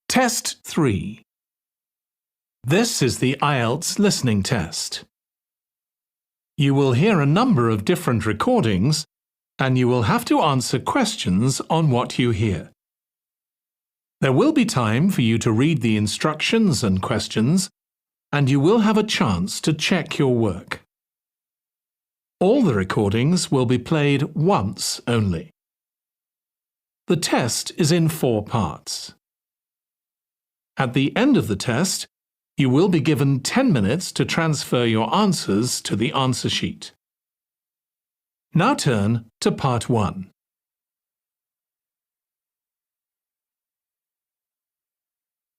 Test 3. This is the IELTS listening test. You will hear a number of different recordings and you will have to answer questions on what you hear. There will be time for you to read the instructions and questions, and you will have a chance to check your work. All the recordings will be played once only. The test is in 4 parts. At the end of the test, you will be given 10 minutes to transfer your answers to the answer sheet. Now turn to Part 1.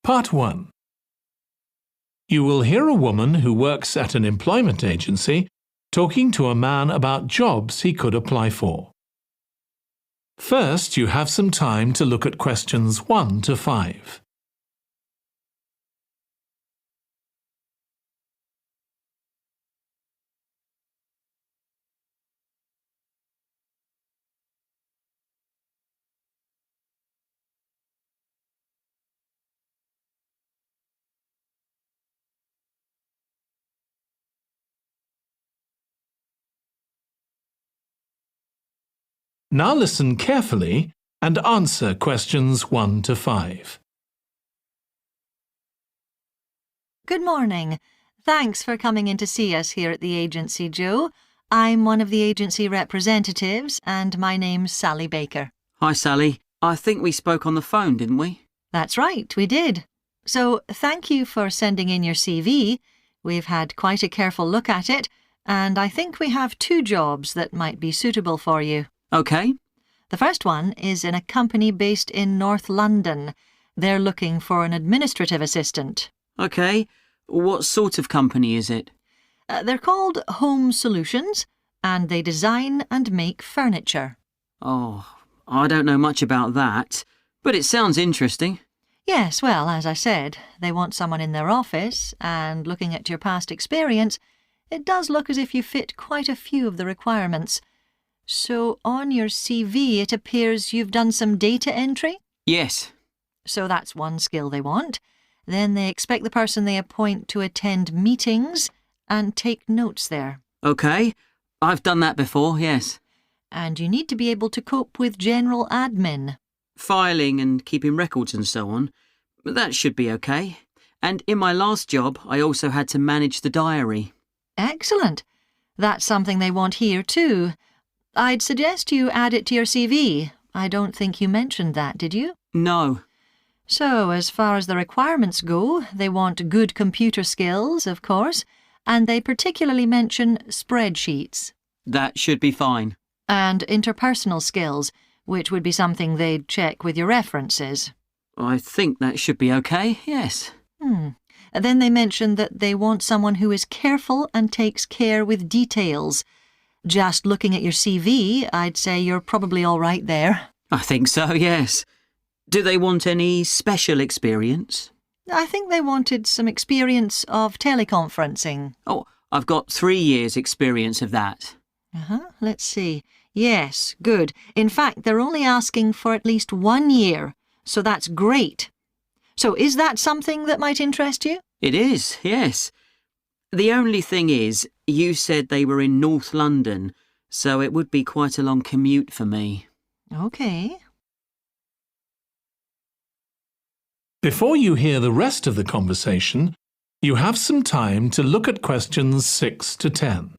Part 1. You will hear a woman who works at an employment agency talking to a man about jobs he could apply for. First, you have some time to look at questions 1 to 5. Now listen carefully and answer questions 1 to 5. Good morning. Thanks for coming in to see us here at the agency, Joe. I'm one of the agency representatives and my name's Sally Baker. Hi, Sally. I think we spoke on the phone, didn't we? That's right, we did. So thank you for sending in your CV. We've had quite a careful look at it, and I think we have 2 jobs that might be suitable for you. OK. The first one is in a company based in North London. They're looking for an administrative assistant. OK. What sort of company is it? They're called Home Solutions, and they design and make furniture. Oh, I don't know much about that, but it sounds interesting. Yes, well, as I said, they want someone in their office, and looking at your past experience, it does look as if you fit quite a few of the requirements. So on your CV it appears you've done some data entry? Yes. So that's one skill they want. Then they expect the person they appoint to attend meetings and take notes there. OK. I've done that before, yes. And you need to be able to cope with general admin. Filing and keeping records and so on. That should be OK. And in my last job, I also had to manage the diary. Excellent. That's something they want here too. I'd suggest you add it to your CV. I don't think you mentioned that, did you? No. So, as far as the requirements go, they want good computer skills, of course, and they particularly mention spreadsheets. That should be fine. And interpersonal skills, which would be something they'd check with your references. I think that should be OK, yes. Then they mention that they want someone who is careful and takes care with details. Just looking at your CV, I'd say you're probably all right there. I think so, yes. Do they want any special experience? I think they wanted some experience of teleconferencing. Oh, I've got 3 years' experience of that. Let's see. Yes, good. In fact, they're only asking for at least 1 year, so that's great. So is that something that might interest you? It is, yes. The only thing is, you said they were in North London, so it would be quite a long commute for me. OK. Before you hear the rest of the conversation, you have some time to look at questions 6 to 10.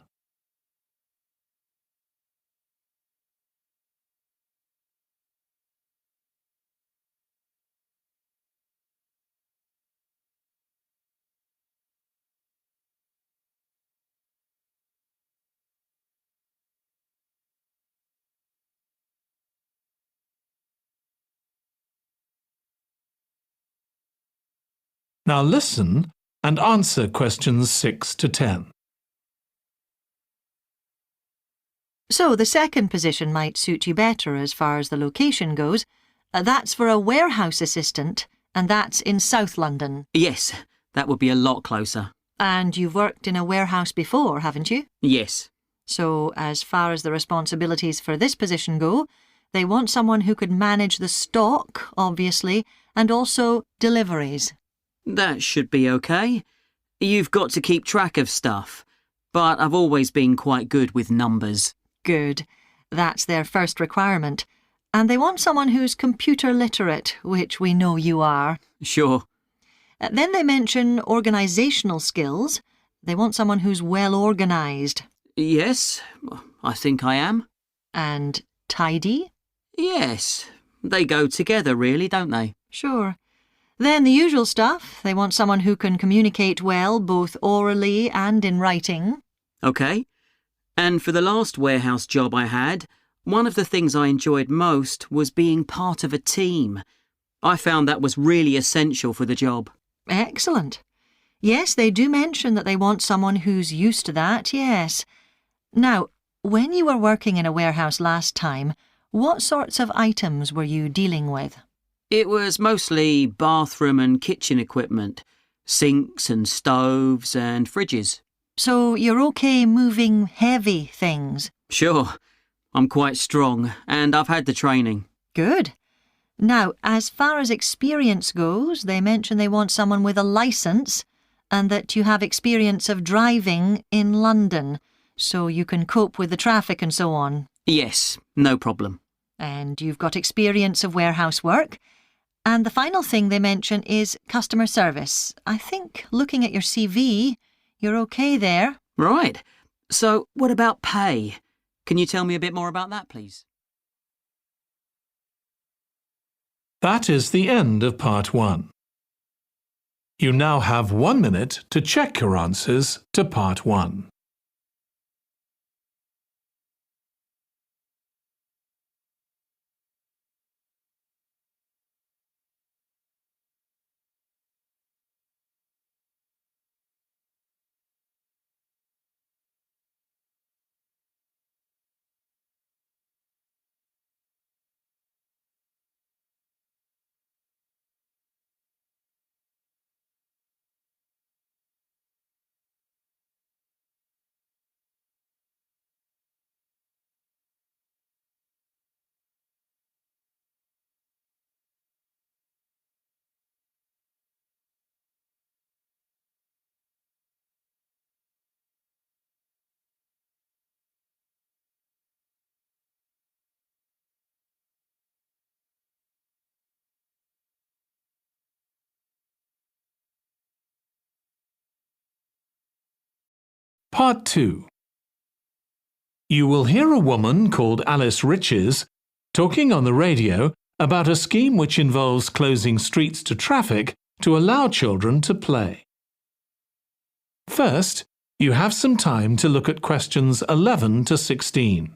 Now listen and answer questions 6 to 10. So the second position might suit you better as far as the location goes. That's for a warehouse assistant, and that's in South London. Yes, that would be a lot closer. And you've worked in a warehouse before, haven't you? Yes. So as far as the responsibilities for this position go, they want someone who could manage the stock, obviously, and also deliveries. That should be okay. You've got to keep track of stuff, but I've always been quite good with numbers. Good. That's their first requirement. And they want someone who's computer literate, which we know you are. Sure. Then they mention organisational skills. They want someone who's well organised. Yes, I think I am. And tidy? Yes, they go together really, don't they? Sure. Then the usual stuff. They want someone who can communicate well, both orally and in writing. Okay. And for the last warehouse job I had, one of the things I enjoyed most was being part of a team. I found that was really essential for the job. Excellent. Yes, they do mention that they want someone who's used to that, yes. Now, when you were working in a warehouse last time, what sorts of items were you dealing with? It was mostly bathroom and kitchen equipment, sinks and stoves and fridges. So you're okay moving heavy things? Sure, I'm quite strong and I've had the training. Good. Now, as far as experience goes, they mention they want someone with a licence and that you have experience of driving in London, so you can cope with the traffic and so on. Yes, no problem. And you've got experience of warehouse work. And the final thing they mention is customer service. I think, looking at your CV, you're okay there. Right. So, what about pay? Can you tell me a bit more about that, please? That is the end of part 1. You now have 1 minute to check your answers to part 1. Part 2. You will hear a woman called Alice Riches talking on the radio about a scheme which involves closing streets to traffic to allow children to play. First, you have some time to look at questions 11 to 16.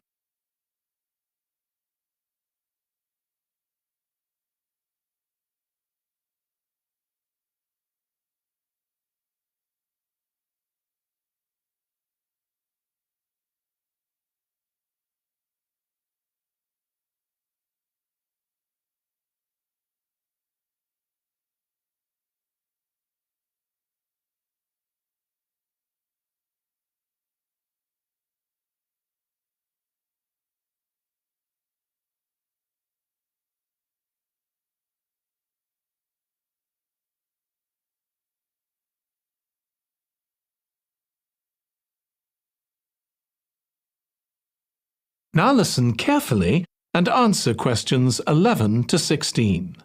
Now listen carefully and answer questions 11 to 16.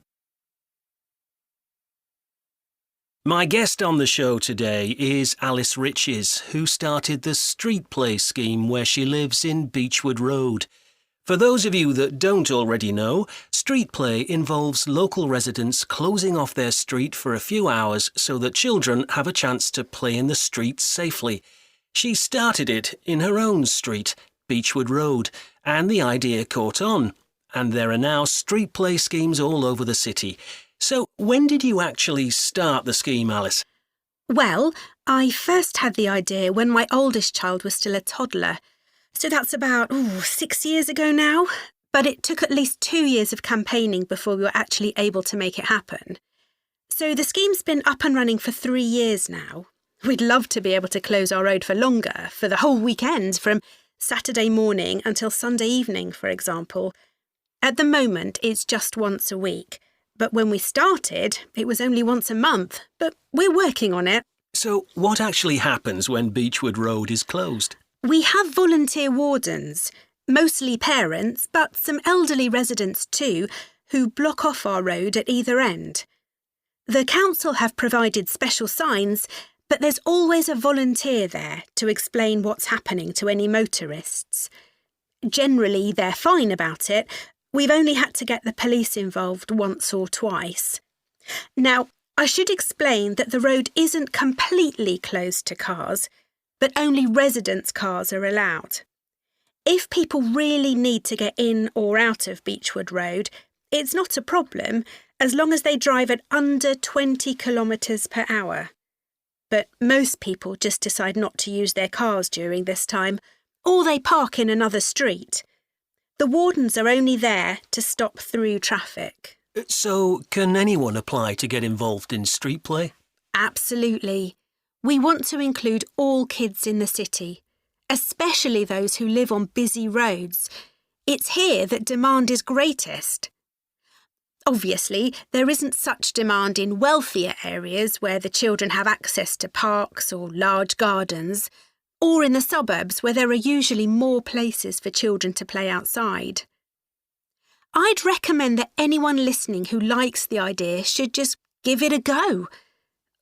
My guest on the show today is Alice Riches, who started the Street Play scheme where she lives in Beechwood Road. For those of you that don't already know, Street Play involves local residents closing off their street for a few hours so that children have a chance to play in the streets safely. She started it in her own street, Beechwood Road, and the idea caught on. And there are now street play schemes all over the city. So when did you actually start the scheme, Alice? Well, I first had the idea when my oldest child was still a toddler. So that's about 6 years ago now. But it took at least 2 years of campaigning before we were actually able to make it happen. So the scheme's been up and running for 3 years now. We'd love to be able to close our road for longer, for the whole weekend, from Saturday morning until Sunday evening, for example. At the moment, it's just once a week. But when we started, it was only once a month, but we're working on it. So what actually happens when Beechwood Road is closed? We have volunteer wardens, mostly parents, but some elderly residents too, who block off our road at either end. The council have provided special signs, but there's always a volunteer there to explain what's happening to any motorists. Generally, they're fine about it. We've only had to get the police involved once or twice. Now, I should explain that the road isn't completely closed to cars, but only residents' cars are allowed. If people really need to get in or out of Beechwood Road, it's not a problem as long as they drive at under 20 kilometres per hour. But most people just decide not to use their cars during this time, or they park in another street. The wardens are only there to stop through traffic. So can anyone apply to get involved in street play? Absolutely. We want to include all kids in the city, especially those who live on busy roads. It's here that demand is greatest. Obviously, there isn't such demand in wealthier areas where the children have access to parks or large gardens, or in the suburbs where there are usually more places for children to play outside. I'd recommend that anyone listening who likes the idea should just give it a go.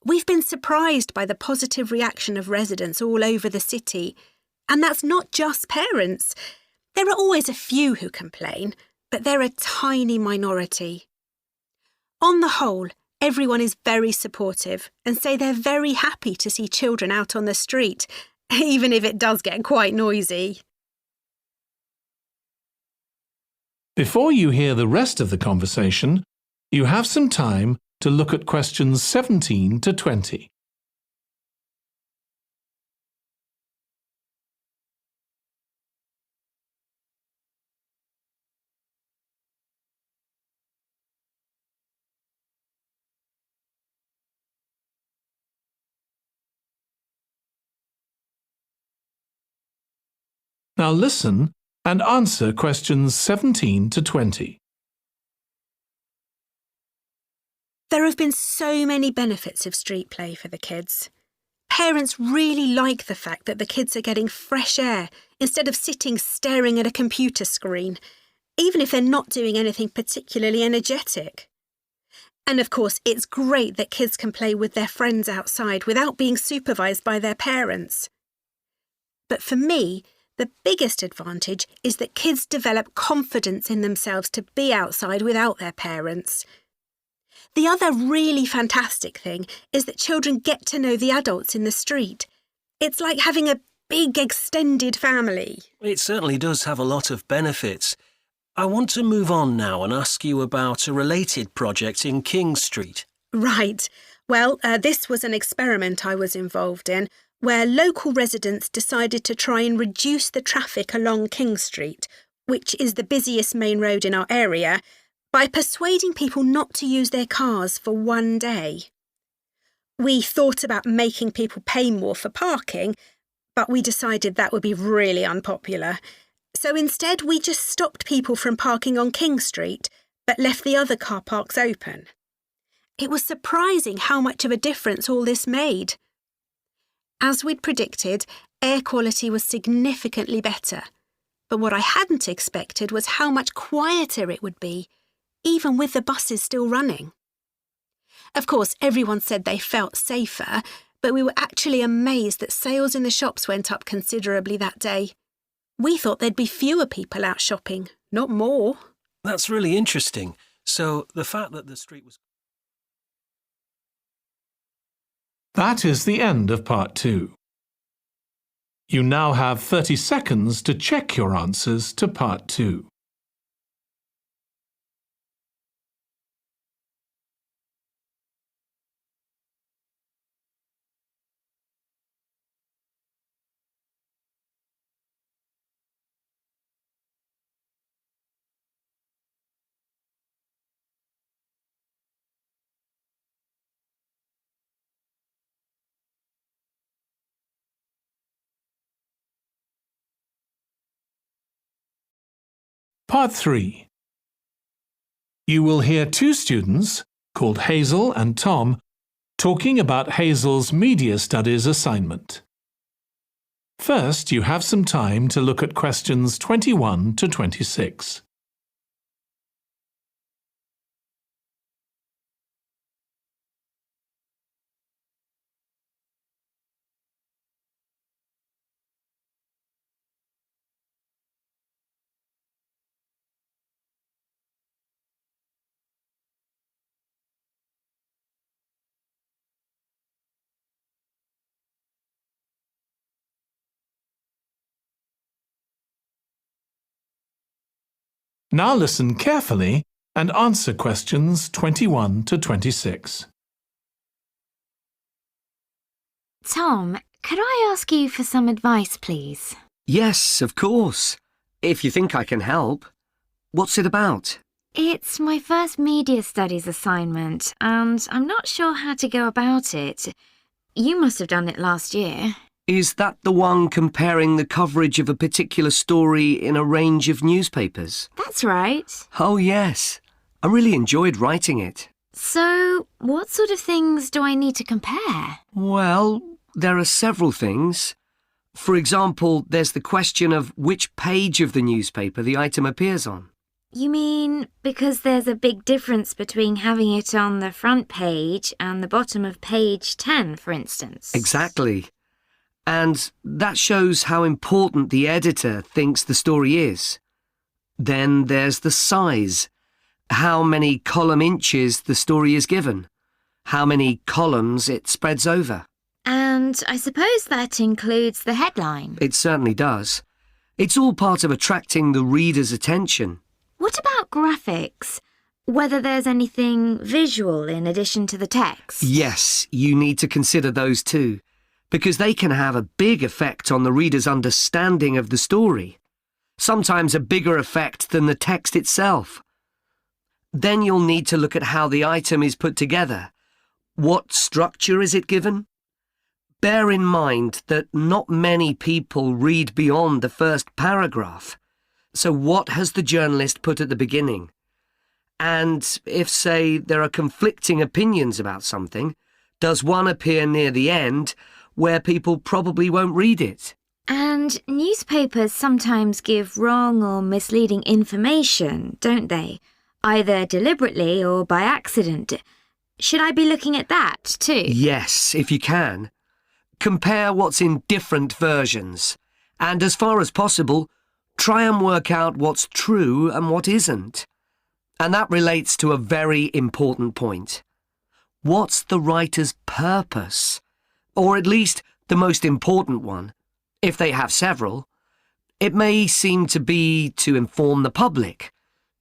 We've been surprised by the positive reaction of residents all over the city, and that's not just parents. There are always a few who complain, but they're a tiny minority. On the whole, everyone is very supportive and say they're very happy to see children out on the street, even if it does get quite noisy. Before you hear the rest of the conversation, you have some time to look at questions 17 to 20. Now listen and answer questions 17 to 20. There have been so many benefits of street play for the kids. Parents really like the fact that the kids are getting fresh air instead of sitting staring at a computer screen, even if they're not doing anything particularly energetic. And of course, it's great that kids can play with their friends outside without being supervised by their parents. But for me, the biggest advantage is that kids develop confidence in themselves to be outside without their parents. The other really fantastic thing is that children get to know the adults in the street. It's like having a big extended family. It certainly does have a lot of benefits. I want to move on now and ask you about a related project in King Street. Right. Well, this was an experiment I was involved in, where local residents decided to try and reduce the traffic along King Street, which is the busiest main road in our area, by persuading people not to use their cars for one day. We thought about making people pay more for parking, but we decided that would be really unpopular. So instead, we just stopped people from parking on King Street, but left the other car parks open. It was surprising how much of a difference all this made. As we'd predicted, air quality was significantly better. But what I hadn't expected was how much quieter it would be, even with the buses still running. Of course, everyone said they felt safer, but we were actually amazed that sales in the shops went up considerably that day. We thought there'd be fewer people out shopping, not more. That's really interesting. So the fact that the street was... That is the end of part 2. You now have 30 seconds to check your answers to part 2. Part 3. You will hear two students, called Hazel and Tom, talking about Hazel's media studies assignment. First, you have some time to look at questions 21 to 26. Now listen carefully and answer questions 21 to 26. Tom, could I ask you for some advice, please? Yes, of course. If you think I can help. What's it about? It's my first media studies assignment, and I'm not sure how to go about it. You must have done it last year. Is that the one comparing the coverage of a particular story in a range of newspapers? That's right. Oh, yes. I really enjoyed writing it. So, what sort of things do I need to compare? Well, there are several things. For example, there's the question of which page of the newspaper the item appears on. You mean because there's a big difference between having it on the front page and the bottom of page 10, for instance? Exactly. And that shows how important the editor thinks the story is. Then there's the size. How many column inches the story is given. How many columns it spreads over. And I suppose that includes the headline. It certainly does. It's all part of attracting the reader's attention. What about graphics? Whether there's anything visual in addition to the text? Yes, you need to consider those too, because they can have a big effect on the reader's understanding of the story. Sometimes a bigger effect than the text itself. Then you'll need to look at how the item is put together. What structure is it given? Bear in mind that not many people read beyond the first paragraph. So what has the journalist put at the beginning? And if, say, there are conflicting opinions about something, does one appear near the end where people probably won't read it? And newspapers sometimes give wrong or misleading information, don't they? Either deliberately or by accident. Should I be looking at that too? Yes, if you can. Compare what's in different versions. And as far as possible, try and work out what's true and what isn't. And that relates to a very important point. What's the writer's purpose? Or at least the most important one, if they have several. It may seem to be to inform the public,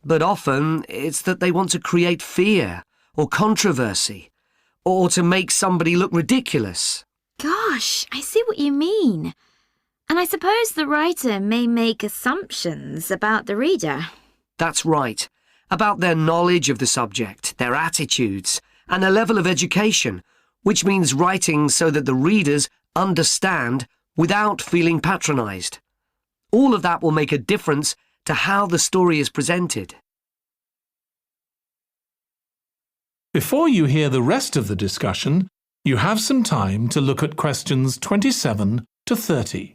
but often it's that they want to create fear or controversy, or to make somebody look ridiculous. Gosh, I see what you mean. And I suppose the writer may make assumptions about the reader. That's right. About their knowledge of the subject, their attitudes, and their level of education, which means writing so that the readers understand without feeling patronised. All of that will make a difference to how the story is presented. Before you hear the rest of the discussion, you have some time to look at questions 27 to 30.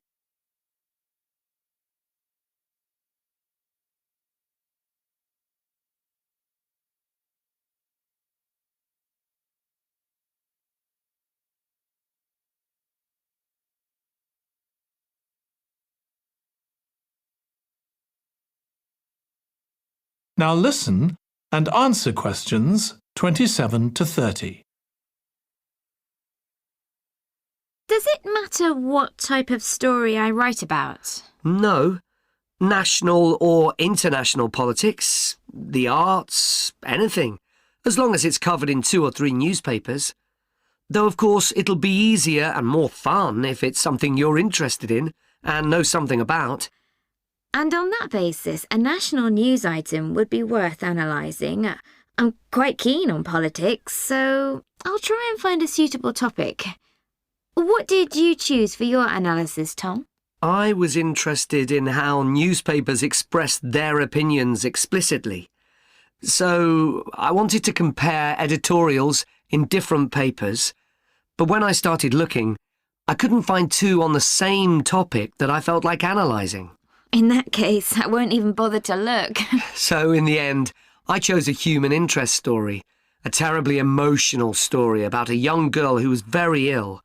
Now listen and answer questions 27 to 30. Does it matter what type of story I write about? No. National or international politics, the arts, anything, as long as it's covered in 2 or 3 newspapers. Though, of course, it'll be easier and more fun if it's something you're interested in and know something about. And on that basis, a national news item would be worth analysing. I'm quite keen on politics, so I'll try and find a suitable topic. What did you choose for your analysis, Tom? I was interested in how newspapers express their opinions explicitly. So I wanted to compare editorials in different papers, but when I started looking, I couldn't find two on the same topic that I felt like analysing. In that case, I won't even bother to look. So in the end, I chose a human interest story, a terribly emotional story about a young girl who was very ill,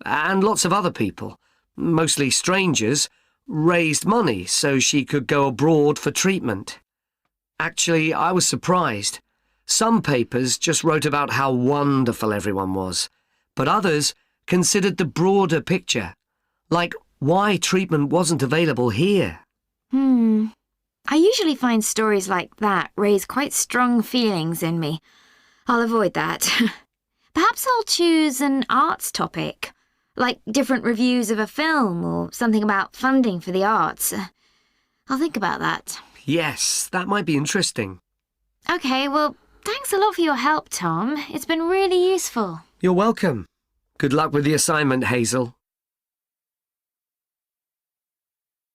and lots of other people, mostly strangers, raised money so she could go abroad for treatment. Actually, I was surprised. Some papers just wrote about how wonderful everyone was, but others considered the broader picture, like why treatment wasn't available here. I usually find stories like that raise quite strong feelings in me. I'll avoid that. Perhaps I'll choose an arts topic, like different reviews of a film or something about funding for the arts. I'll think about that. Yes, that might be interesting. Okay, well, thanks a lot for your help, Tom. It's been really useful. You're welcome. Good luck with the assignment, Hazel.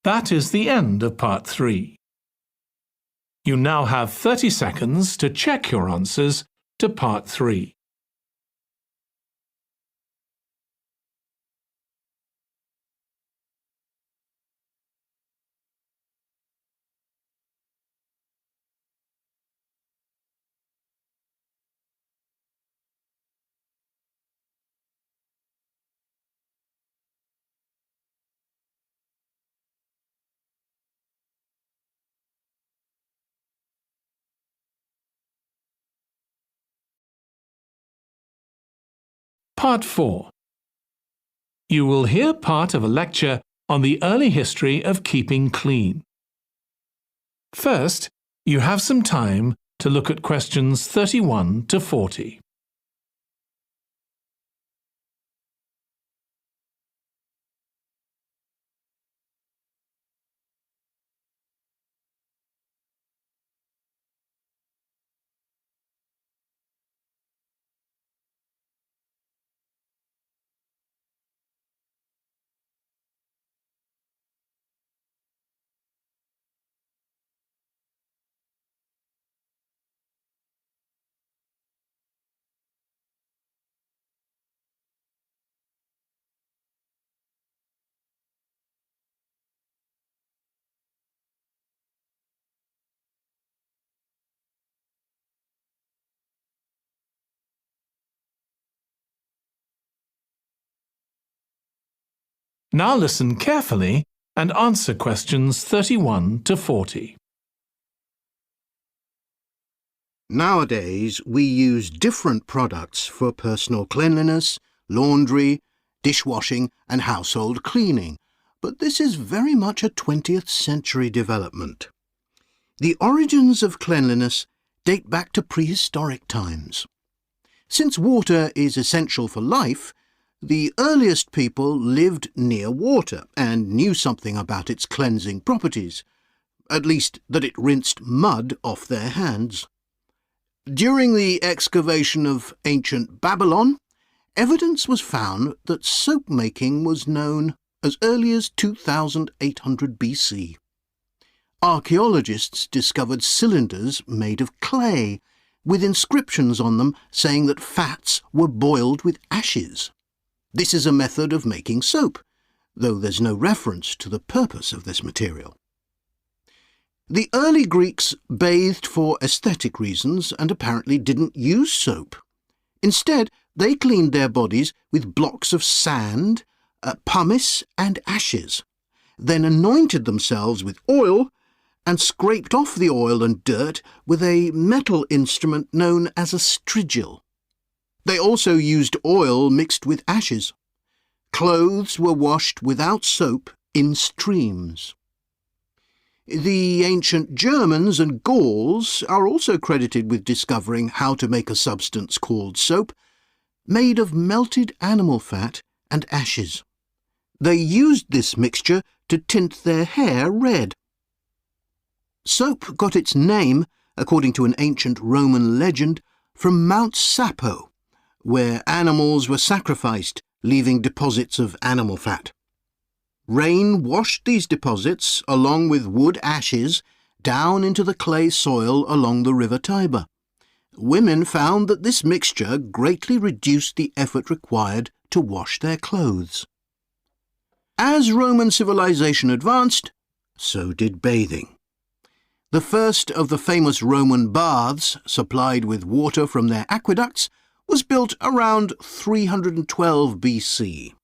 That is the end of part 3. You now have 30 seconds to check your answers to part 3. Part 4. You will hear part of a lecture on the early history of keeping clean. First, you have some time to look at questions 31 to 40. Now listen carefully and answer questions 31 to 40. Nowadays, we use different products for personal cleanliness, laundry, dishwashing and household cleaning, but this is very much a 20th century development. The origins of cleanliness date back to prehistoric times. Since water is essential for life, the earliest people lived near water and knew something about its cleansing properties, at least that it rinsed mud off their hands. During the excavation of ancient Babylon, evidence was found that soap making was known as early as 2800 BC. Archaeologists discovered cylinders made of clay, with inscriptions on them saying that fats were boiled with ashes. This is a method of making soap, though there's no reference to the purpose of this material. The early Greeks bathed for aesthetic reasons and apparently didn't use soap. Instead, they cleaned their bodies with blocks of sand, pumice and ashes, then anointed themselves with oil and scraped off the oil and dirt with a metal instrument known as a strigil. They also used oil mixed with ashes. Clothes were washed without soap in streams. The ancient Germans and Gauls are also credited with discovering how to make a substance called soap, made of melted animal fat and ashes. They used this mixture to tint their hair red. Soap got its name, according to an ancient Roman legend, from Mount Sapo, where animals were sacrificed, leaving deposits of animal fat. Rain washed these deposits, along with wood ashes, down into the clay soil along the River Tiber. Women found that this mixture greatly reduced the effort required to wash their clothes. As Roman civilization advanced, so did bathing. The first of the famous Roman baths, supplied with water from their aqueducts, was built around 312 BC.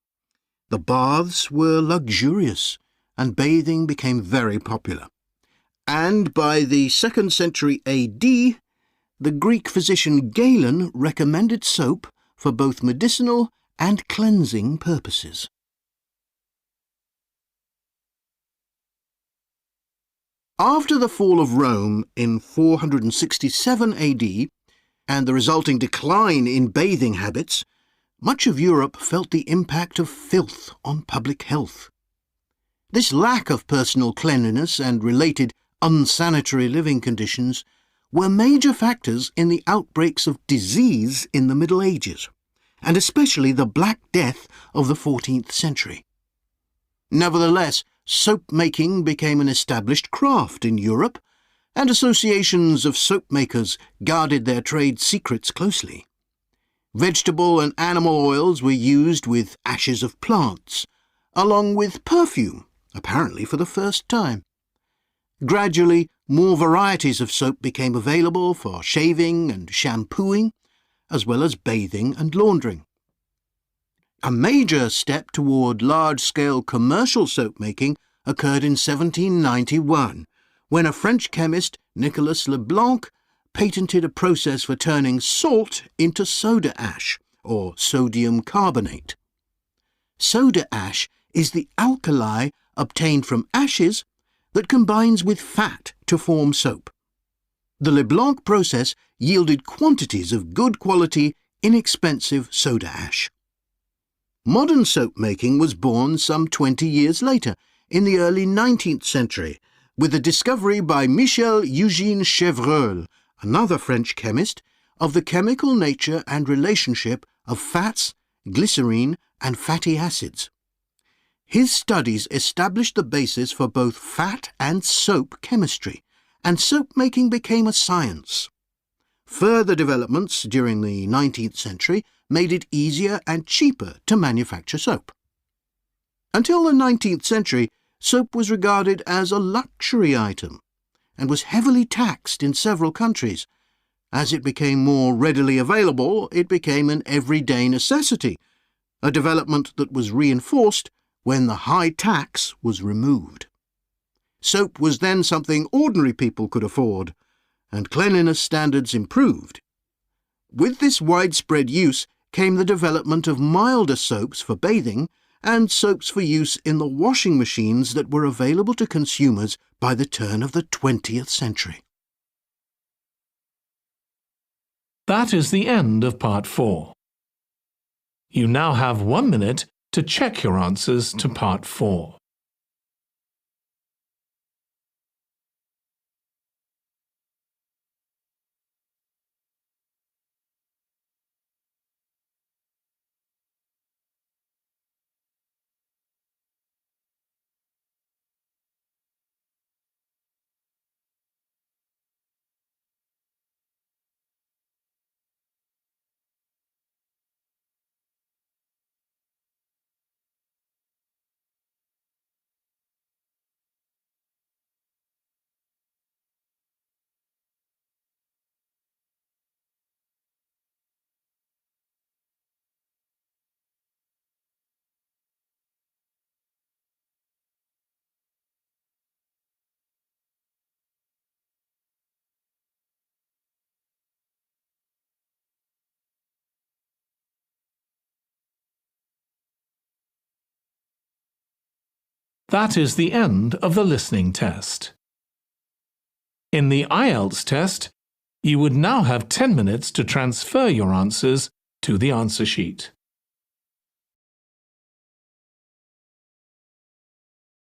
The baths were luxurious, and bathing became very popular. And by the 2nd century AD, the Greek physician Galen recommended soap for both medicinal and cleansing purposes. After the fall of Rome in 467 AD and the resulting decline in bathing habits, much of Europe felt the impact of filth on public health. This lack of personal cleanliness and related unsanitary living conditions were major factors in the outbreaks of disease in the Middle Ages, and especially the Black Death of the 14th century. Nevertheless, soap-making became an established craft in Europe, and associations of soap makers guarded their trade secrets closely. Vegetable and animal oils were used with ashes of plants, along with perfume, apparently for the first time. Gradually, more varieties of soap became available for shaving and shampooing, as well as bathing and laundering. A major step toward large-scale commercial soap-making occurred in 1791, when a French chemist, Nicolas Leblanc, patented a process for turning salt into soda ash, or sodium carbonate. Soda ash is the alkali obtained from ashes that combines with fat to form soap. The Leblanc process yielded quantities of good quality, inexpensive soda ash. Modern soap making was born some 20 years later, in the early 19th century, with the discovery by Michel-Eugène Chevreul, another French chemist, of the chemical nature and relationship of fats, glycerine, and fatty acids. His studies established the basis for both fat and soap chemistry, and soap making became a science. Further developments during the 19th century made it easier and cheaper to manufacture soap. Until the 19th century, soap was regarded as a luxury item and was heavily taxed in several countries. As it became more readily available, it became an everyday necessity, a development that was reinforced when the high tax was removed. Soap was then something ordinary people could afford, and cleanliness standards improved. With this widespread use came the development of milder soaps for bathing and soaps for use in the washing machines that were available to consumers by the turn of the 20th century. That is the end of Part 4. You now have 1 minute to check your answers to Part 4. That is the end of the listening test. In the IELTS test, you would now have 10 minutes to transfer your answers to the answer sheet.